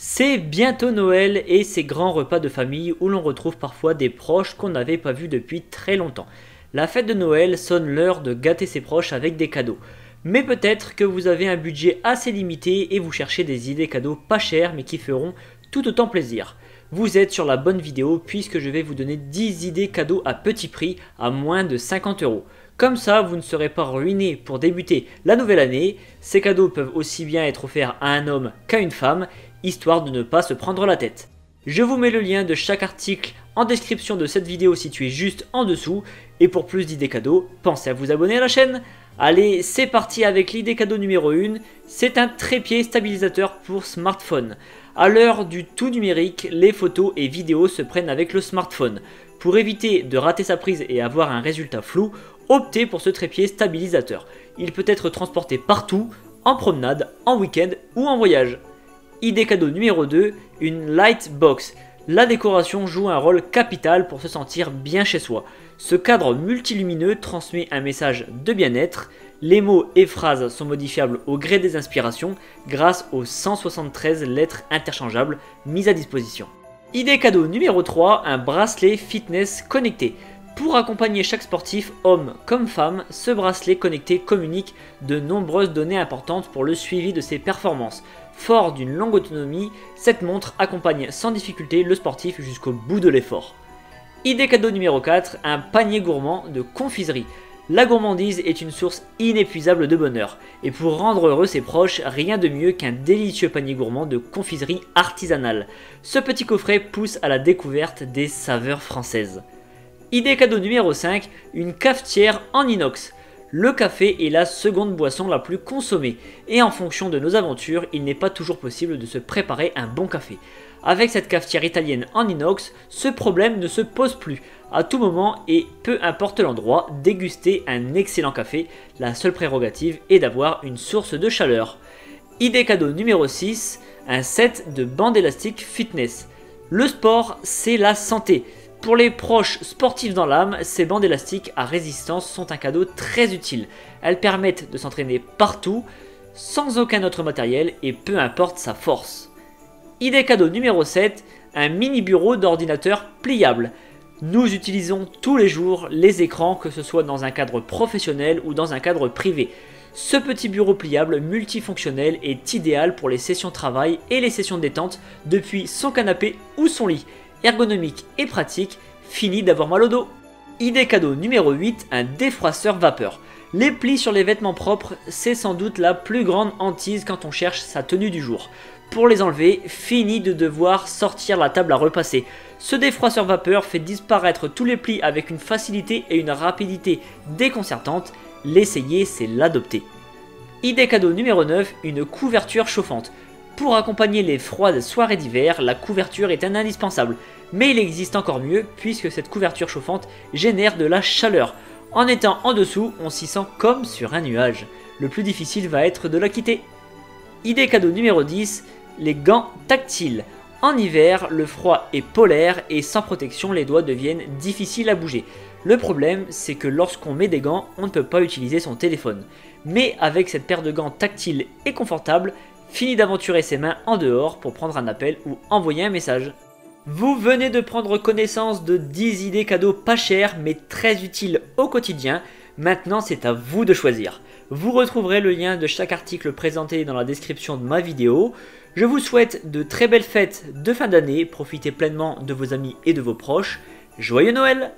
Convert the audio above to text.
C'est bientôt Noël et ces grands repas de famille où l'on retrouve parfois des proches qu'on n'avait pas vus depuis très longtemps. La fête de Noël sonne l'heure de gâter ses proches avec des cadeaux. Mais peut-être que vous avez un budget assez limité et vous cherchez des idées cadeaux pas chères mais qui feront tout autant plaisir. Vous êtes sur la bonne vidéo puisque je vais vous donner 10 idées cadeaux à petit prix à moins de 50 €. Comme ça, vous ne serez pas ruiné pour débuter la nouvelle année. Ces cadeaux peuvent aussi bien être offerts à un homme qu'à une femme, histoire de ne pas se prendre la tête. Je vous mets le lien de chaque article en description de cette vidéo située juste en dessous. Et pour plus d'idées cadeaux, pensez à vous abonner à la chaîne. Allez, c'est parti avec l'idée cadeau numéro 1. C'est un trépied stabilisateur pour smartphone. À l'heure du tout numérique, les photos et vidéos se prennent avec le smartphone. Pour éviter de rater sa prise et avoir un résultat flou, optez pour ce trépied stabilisateur. Il peut être transporté partout, en promenade, en week-end ou en voyage. Idée cadeau numéro 2, une light box. La décoration joue un rôle capital pour se sentir bien chez soi. Ce cadre multilumineux transmet un message de bien-être. Les mots et phrases sont modifiables au gré des inspirations grâce aux 173 lettres interchangeables mises à disposition. Idée cadeau numéro 3, un bracelet fitness connecté. Pour accompagner chaque sportif, homme comme femme, ce bracelet connecté communique de nombreuses données importantes pour le suivi de ses performances. Fort d'une longue autonomie, cette montre accompagne sans difficulté le sportif jusqu'au bout de l'effort. Idée cadeau numéro 4, un panier gourmand de confiserie. La gourmandise est une source inépuisable de bonheur, et pour rendre heureux ses proches, rien de mieux qu'un délicieux panier gourmand de confiserie artisanale. Ce petit coffret pousse à la découverte des saveurs françaises. Idée cadeau numéro 5, une cafetière en inox. Le café est la seconde boisson la plus consommée, et en fonction de nos aventures, il n'est pas toujours possible de se préparer un bon café. Avec cette cafetière italienne en inox, ce problème ne se pose plus. À tout moment et peu importe l'endroit, déguster un excellent café, la seule prérogative est d'avoir une source de chaleur. Idée cadeau numéro 6, un set de bandes élastiques fitness. Le sport, c'est la santé. Pour les proches sportifs dans l'âme, ces bandes élastiques à résistance sont un cadeau très utile. Elles permettent de s'entraîner partout, sans aucun autre matériel et peu importe sa force. Idée cadeau numéro 7, un mini bureau d'ordinateur pliable. Nous utilisons tous les jours les écrans, que ce soit dans un cadre professionnel ou dans un cadre privé. Ce petit bureau pliable multifonctionnel est idéal pour les sessions travail et les sessions détente depuis son canapé ou son lit. Ergonomique et pratique, fini d'avoir mal au dos. Idée cadeau numéro 8, un défroisseur vapeur. Les plis sur les vêtements propres, c'est sans doute la plus grande hantise quand on cherche sa tenue du jour. Pour les enlever, fini de devoir sortir la table à repasser. Ce défroisseur vapeur fait disparaître tous les plis avec une facilité et une rapidité déconcertantes. L'essayer, c'est l'adopter. Idée cadeau numéro 9, une couverture chauffante. Pour accompagner les froides soirées d'hiver, la couverture est un indispensable. Mais il existe encore mieux puisque cette couverture chauffante génère de la chaleur. En étant en dessous, on s'y sent comme sur un nuage. Le plus difficile va être de la quitter. Idée cadeau numéro 10, les gants tactiles. En hiver, le froid est polaire et sans protection, les doigts deviennent difficiles à bouger. Le problème, c'est que lorsqu'on met des gants, on ne peut pas utiliser son téléphone. Mais avec cette paire de gants tactiles et confortables, fini d'aventurer ses mains en dehors pour prendre un appel ou envoyer un message. Vous venez de prendre connaissance de 10 idées cadeaux pas chères mais très utiles au quotidien. Maintenant, c'est à vous de choisir. Vous retrouverez le lien de chaque article présenté dans la description de ma vidéo. Je vous souhaite de très belles fêtes de fin d'année. Profitez pleinement de vos amis et de vos proches. Joyeux Noël!